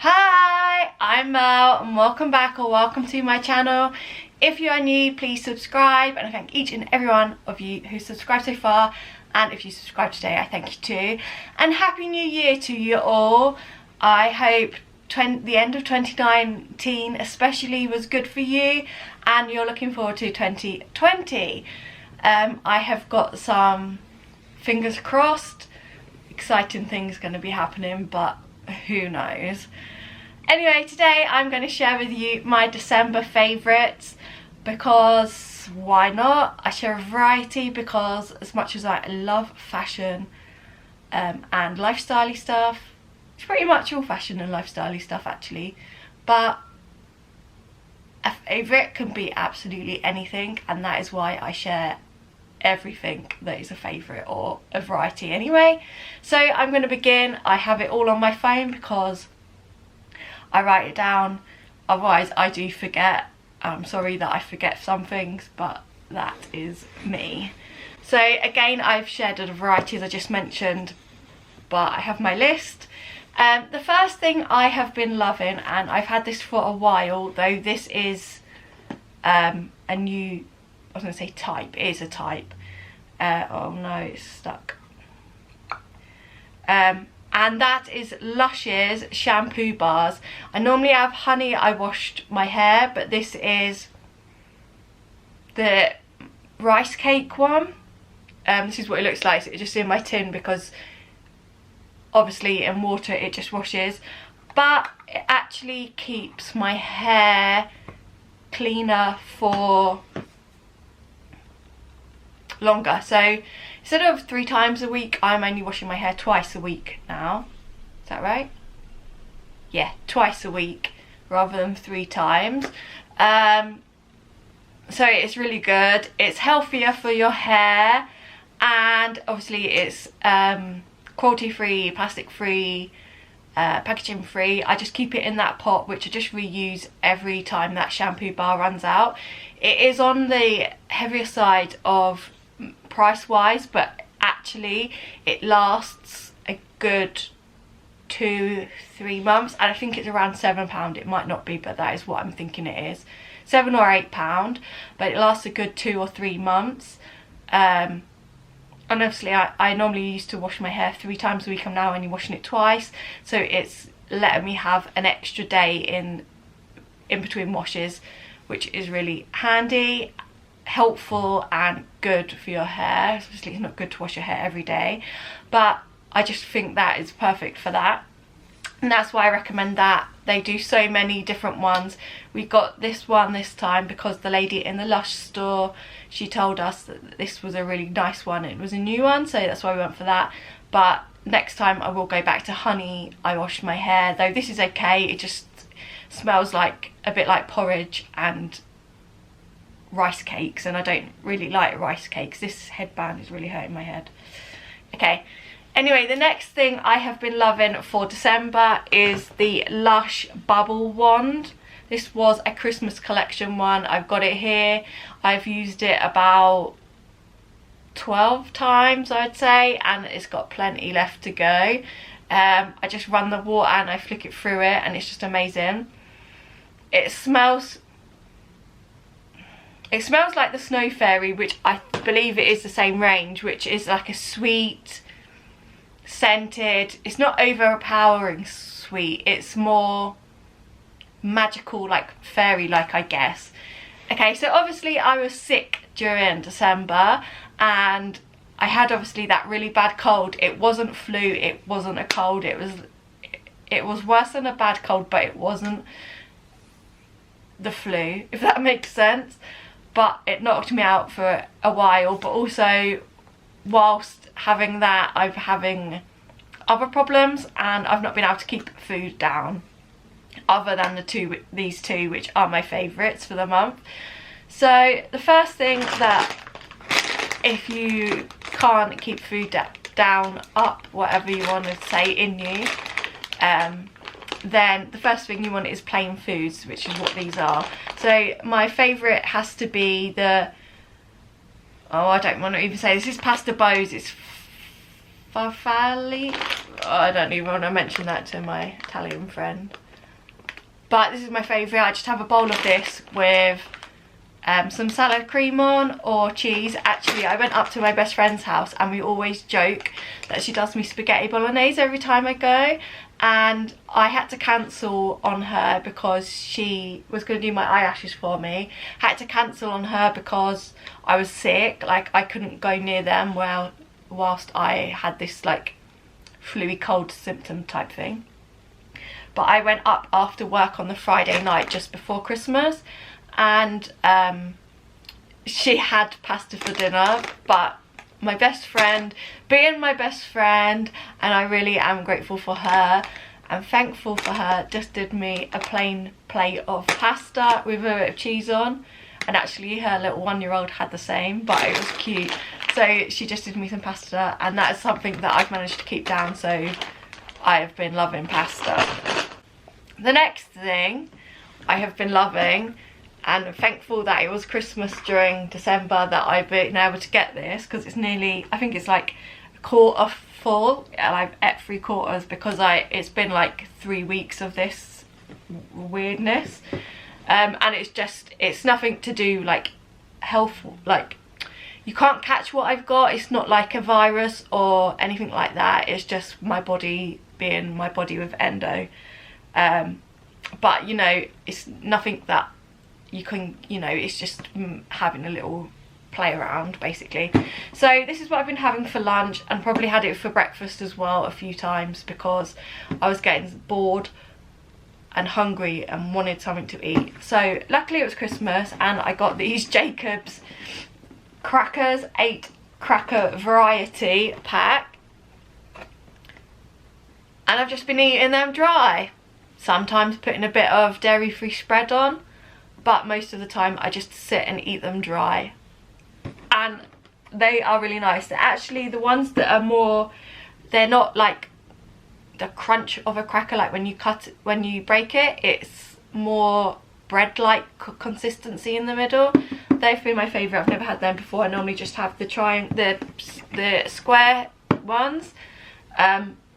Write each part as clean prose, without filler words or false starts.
Hi, I'm Mel and welcome back or welcome to my channel. If you are new, please subscribe, and I thank each and every one of you who subscribed so far, and if you subscribe today I thank you too. And Happy New Year to you all. I hope the end of 2019 especially was good for you and you're looking forward to 2020. I have got some, fingers crossed, exciting things going to be happening, but who knows. Anyway, today I'm going to share with you my December favourites, because why not? I share a variety because as much as I love fashion and lifestyle-y stuff, it's pretty much all fashion and lifestyle-y stuff actually, but a favourite can be absolutely anything, and that is why I share everything that is a favourite or a variety anyway. So I'm going to begin. I have it all on my phone because I write it down, otherwise I do forget. I'm sorry that I forget some things, but that is me. So again, I've shared a variety as I just mentioned, but I have my list. The first thing I have been loving, and I've had this for a while, though this is a new, I was going to say type, it is a type. Oh no, it's stuck. And that is Lush's shampoo bars. I normally have Honey I Washed My Hair, but this is the rice cake one. This is what it looks like. So it's just in my tin because obviously in water it just washes, but it actually keeps my hair cleaner for longer. So instead of 3 times a week, I'm only washing my hair twice a week now. Is that right? Yeah, twice a week rather than 3 times. So it's really good. It's healthier for your hair, and obviously it's cruelty free, plastic free, packaging free. I just keep it in that pot, which I just reuse every time that shampoo bar runs out. It is on the heavier side of price wise, but actually it lasts a good 2-3 months, and I think it's around £7. It might not be, but that is what I'm thinking it is, £7 or £8, but it lasts a good 2 or 3 months. And obviously I normally used to wash my hair 3 times a week. I'm now only washing it twice, so it's letting me have an extra day in between washes, which is really handy, helpful and good for your hair. Obviously it's not good to wash your hair every day, but I just think that is perfect for that, and that's why I recommend that. They do so many different ones. We got this one this time because the lady in the Lush store, she told us that this was a really nice one. It was a new one, so that's why we went for that. But next time I will go back to Honey I Washed My Hair, though this is okay. It just smells like a bit like porridge and rice cakes, and I don't really like rice cakes. This headband is really hurting my head. Okay, anyway, the next thing I have been loving for December is the Lush Bubble Wand. This was a Christmas collection one. I've got it here. I've used it about 12 times I'd say, and it's got plenty left to go. I just run the water and I flick it through it, and it's just amazing. It smells like the Snow Fairy, which I believe it is the same range, which is like a sweet, scented, it's not overpowering sweet, it's more magical, like fairy-like, I guess. Okay, so obviously I was sick during December, and I had obviously that really bad cold. It wasn't flu, it wasn't a cold, it was worse than a bad cold, but it wasn't the flu, if that makes sense. But it knocked me out for a while, but also whilst having that I'm having other problems, and I've not been able to keep food down, other than these two, which are my favourites for the month. So the first thing that, if you can't keep food down, up, whatever you want to say, in you, then the first thing you want is plain foods, which is what these are. So my favourite has to be the, oh, I don't want to even say, this is pasta bows, it's farfalle. Oh, I don't even want to mention that to my Italian friend. But this is my favourite. I just have a bowl of this with some salad cream on or cheese. Actually, I went up to my best friend's house and we always joke that she does me spaghetti bolognese every time I go, and I had to cancel on her because she was going to do my eyelashes for me. Had to cancel on her because I was sick, like I couldn't go near them whilst I had this like flu-y cold symptom type thing. But I went up after work on the Friday night just before Christmas, and she had pasta for dinner. But my best friend, being my best friend, and I really am grateful for her and thankful for her, just did me a plain plate of pasta with a bit of cheese on. And actually her little 1-year-old had the same, but it was cute. So she just did me some pasta, and that is something that I've managed to keep down, so I have been loving pasta. The next thing I have been loving, and thankful that it was Christmas during December that I've been able to get this, because it's nearly, I think it's like a quarter full, and I've ate 3/4 because it's been like 3 weeks of this weirdness. And it's nothing to do like health, like you can't catch what I've got. It's not like a virus or anything like that. It's just my body being my body with endo. But you know, it's nothing that you can, you know, it's just having a little play around basically. So this is what I've been having for lunch, and probably had it for breakfast as well a few times because I was getting bored and hungry and wanted something to eat. So luckily it was Christmas and I got these Jacobs crackers, 8 cracker variety pack, and I've just been eating them dry, sometimes putting a bit of dairy-free spread on, but most of the time I just sit and eat them dry. And they are really nice. They're actually the ones that are more, they're not like the crunch of a cracker, like when you cut it, when you break it, it's more bread-like consistency in the middle. They've been my favourite. I've never had them before. I normally just have the square ones,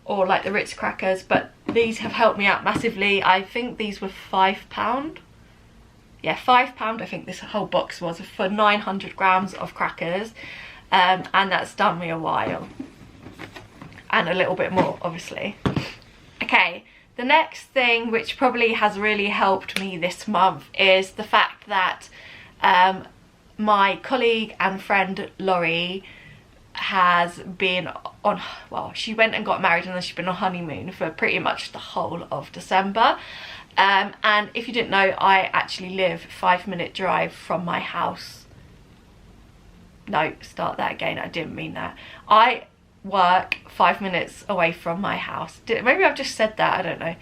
or like the Ritz crackers, but these have helped me out massively. I think these were £5. Yeah, £5 I think this whole box was, for 900 grams of crackers, and that's done me a while, and a little bit more obviously. Okay, the next thing which probably has really helped me this month is the fact that my colleague and friend Laurie has been on, well, she went and got married and then she's been on honeymoon for pretty much the whole of December. And if you didn't know, I actually live 5-minute drive from my house. No, start that again, I didn't mean that. I work 5 minutes away from my house. Maybe I've just said that, I don't know.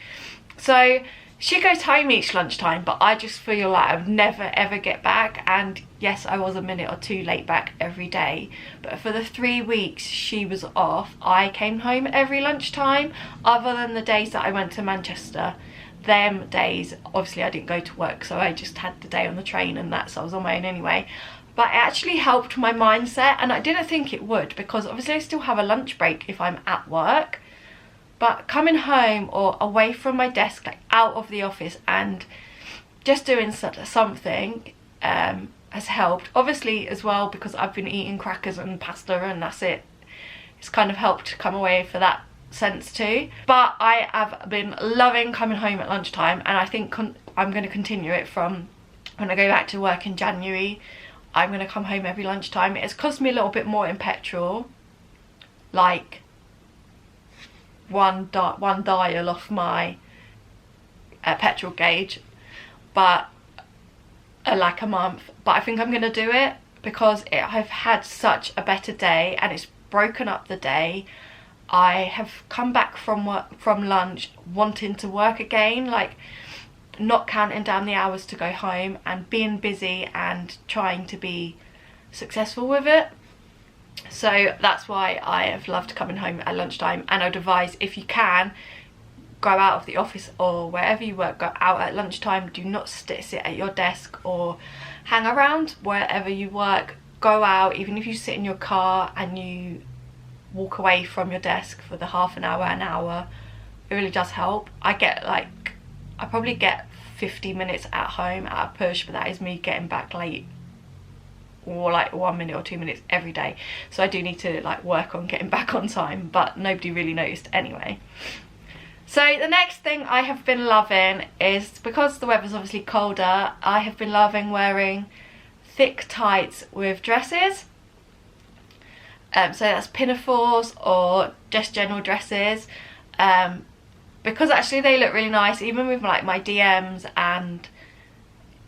So she goes home each lunchtime, but I just feel like I would never ever get back. And yes, I was a minute or two late back every day, but for the 3 weeks she was off, I came home every lunchtime, other than the days that I went to Manchester. Them days, obviously I didn't go to work, so I just had the day on the train and that, so I was on my own anyway. But it actually helped my mindset, and I didn't think it would, because obviously I still have a lunch break if I'm at work. But coming home or away from my desk, like out of the office, and just doing something has helped. Obviously as well, because I've been eating crackers and pasta and that's it. It's kind of helped to come away for that sense too. But I have been loving coming home at lunchtime, and I think I'm going to continue it from when I go back to work in January. I'm going to come home every lunchtime. It's cost me a little bit more in petrol, like one dial off my petrol gauge, but like a month. But I think I'm going to do it because I've had such a better day and it's broken up the day. I have come back from lunch wanting to work again, like not counting down the hours to go home and being busy and trying to be successful with it. So that's why I have loved coming home at lunchtime, and I'd advise, if you can, go out of the office or wherever you work, go out at lunchtime. Do not sit at your desk or hang around wherever you work. Go out, even if you sit in your car and you walk away from your desk for the half an hour, it really does help. I probably get 50 minutes at home at a push, but that is me getting back late, or like 1 minute or 2 minutes every day. So I do need to like work on getting back on time, but nobody really noticed anyway. So the next thing I have been loving is, because the weather's obviously colder, I have been loving wearing thick tights with dresses. So that's pinafores or just general dresses, because actually they look really nice even with like my DMs and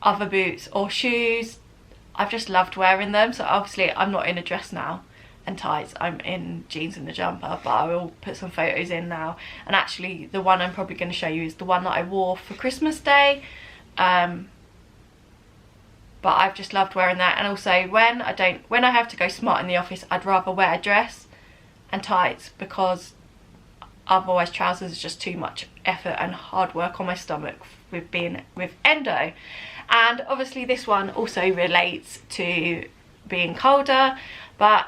other boots or shoes. I've just loved wearing them. So obviously I'm not in a dress now and tights, I'm in jeans and a jumper, but I will put some photos in now. And actually the one I'm probably going to show you is the one that I wore for Christmas Day. But I've just loved wearing that. And also when I have to go smart in the office, I'd rather wear a dress and tights, because otherwise trousers is just too much effort and hard work on my stomach with being with endo. And obviously this one also relates to being colder, but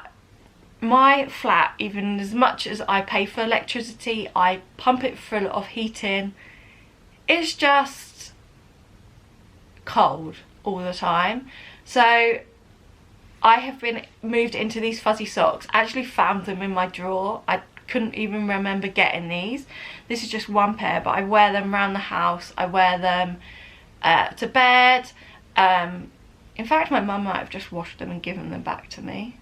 my flat, even as much as I pay for electricity, I pump it full of heating, it's just cold all the time. So I have been moved into these fuzzy socks. I actually found them in my drawer. I couldn't even remember getting these. This is just one pair, but I wear them around the house. I wear them to bed. In fact, my mum might have just washed them and given them back to me.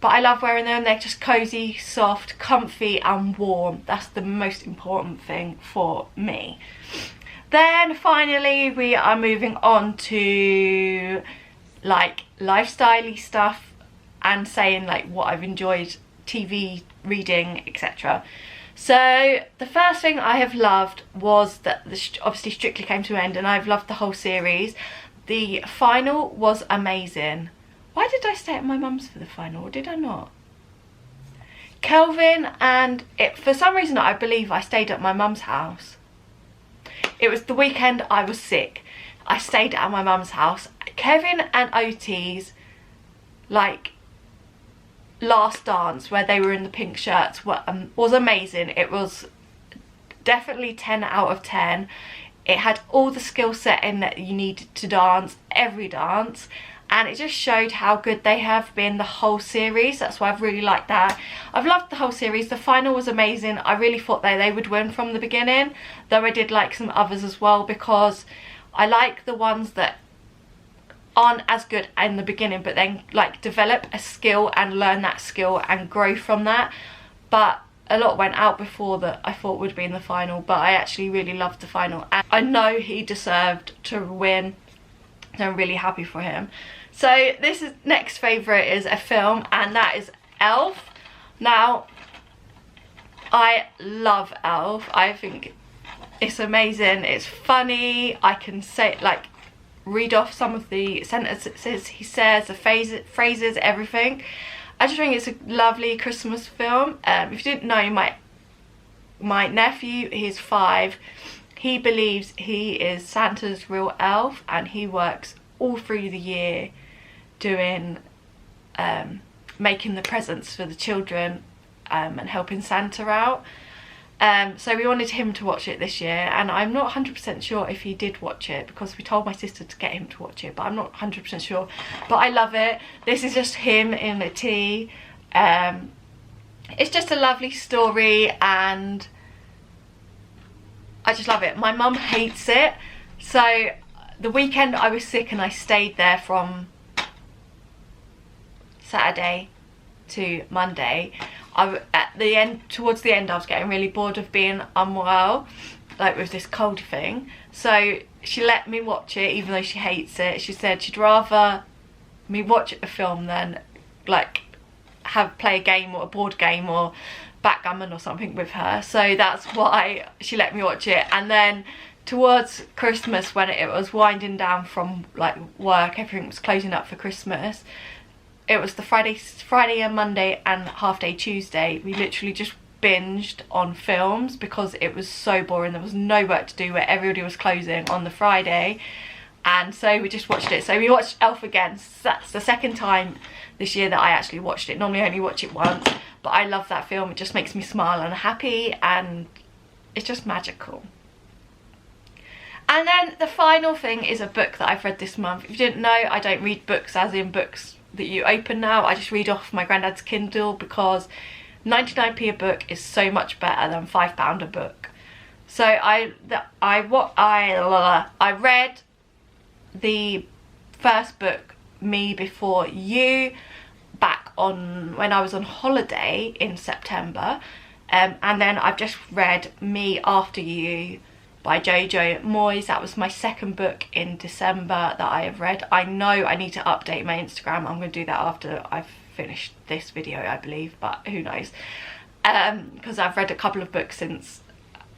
But I love wearing them. They're just cozy, soft, comfy and warm. That's the most important thing for me. Then finally we are moving on to like lifestyle-y stuff and saying like what I've enjoyed, TV, reading, etc. So the first thing I have loved was that obviously Strictly came to an end, and I've loved the whole series. The final was amazing. Why did I stay at my mum's for the final, or did I not? Kelvin and for some reason I believe I stayed at my mum's house. It was the weekend I was sick. I stayed at my mum's house. Kevin and Otie's like last dance, where they were in the pink shirts, was amazing. It was definitely 10 out of 10. It had all the skill set in that you needed to dance, every dance, and it just showed how good they have been the whole series. That's why I've really liked that. I've loved the whole series. The final was amazing. I really thought they would win from the beginning, though I did like some others as well, because I like the ones that aren't as good in the beginning but then like develop a skill and learn that skill and grow from that. But a lot went out before that I thought would be in the final, but I actually really loved the final, and I know he deserved to win, so I'm really happy for him. So this is next favourite is a film, and that is Elf. Now I love Elf. I think it's amazing. It's funny. I can say like read off some of the sentences he says, the phrases, everything. I just think it's a lovely Christmas film. If you didn't know, my nephew, he's 5. He believes he is Santa's real elf, and he works all through the year doing making the presents for the children and helping Santa out. So we wanted him to watch it this year, and I'm not 100% sure if he did watch it, because we told my sister to get him to watch it, but I'm not 100% sure. But I love it. This is just him in a tea. It's just a lovely story, and I just love it. My mum hates it, so the weekend I was sick and I stayed there from Saturday to Monday. Towards the end I was getting really bored of being unwell, like with this cold thing, so she let me watch it even though she hates it. She said she'd rather me watch a film than like play a game or a board game or backgammon or something with her, so that's why she let me watch it. And then towards Christmas, when it was winding down from like work, everything was closing up for Christmas, it was the Friday and Monday and half day Tuesday, we literally just binged on films because it was so boring. There was no work to do where everybody was closing on the Friday, and so we just watched it. So we watched Elf again. So that's the second time this year that I actually watched it. Normally I only watch it once, but I love that film. It just makes me smile and happy, and it's just magical. And then the final thing is a book that I've read this month. If you didn't know, I don't read books as in books that you open now. I just read off my granddad's Kindle because 99p a book is so much better than £5 a book. So I read the first book, Me Before You, back on when I was on holiday in September, and then I've just read Me After You by Jojo Moyes. That was my second book in December that I have read. I know I need to update my Instagram. I'm going to do that after I've finished this video, I believe, but who knows, because I've read a couple of books since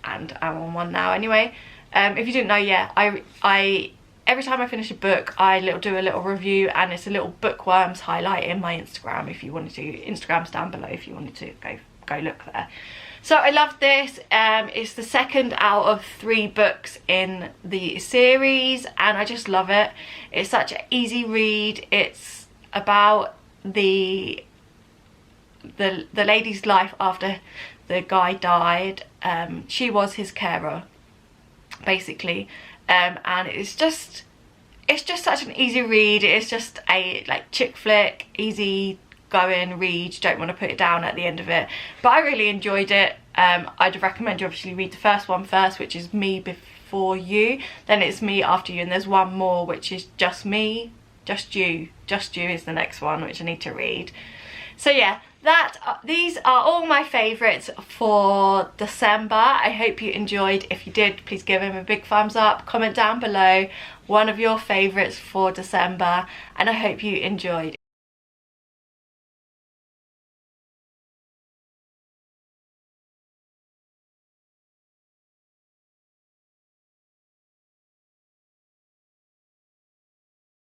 and I'm on one now anyway. If you didn't know, yeah, I every time I finish a book I do a little review, and it's a little bookworms highlight in my Instagram. If you wanted to, Instagram's down below if you wanted to go look there. So I love this. It's the second out of 3 books in the series, and I just love it. It's such an easy read. It's about the lady's life after the guy died. She was his carer, basically, and it's just such an easy read. It's just a chick flick, easy going read. You don't want to put it down at the end of it, but I really enjoyed it. I'd recommend you obviously read the first one first, which is Me Before You, then it's Me After You, and there's one more which is Just Me, Just You is the next one, which I need to read. So yeah, these are all my favourites for December. I hope you enjoyed. If you did, please give him a big thumbs up. Comment down below one of your favourites for December, and I hope you enjoyed.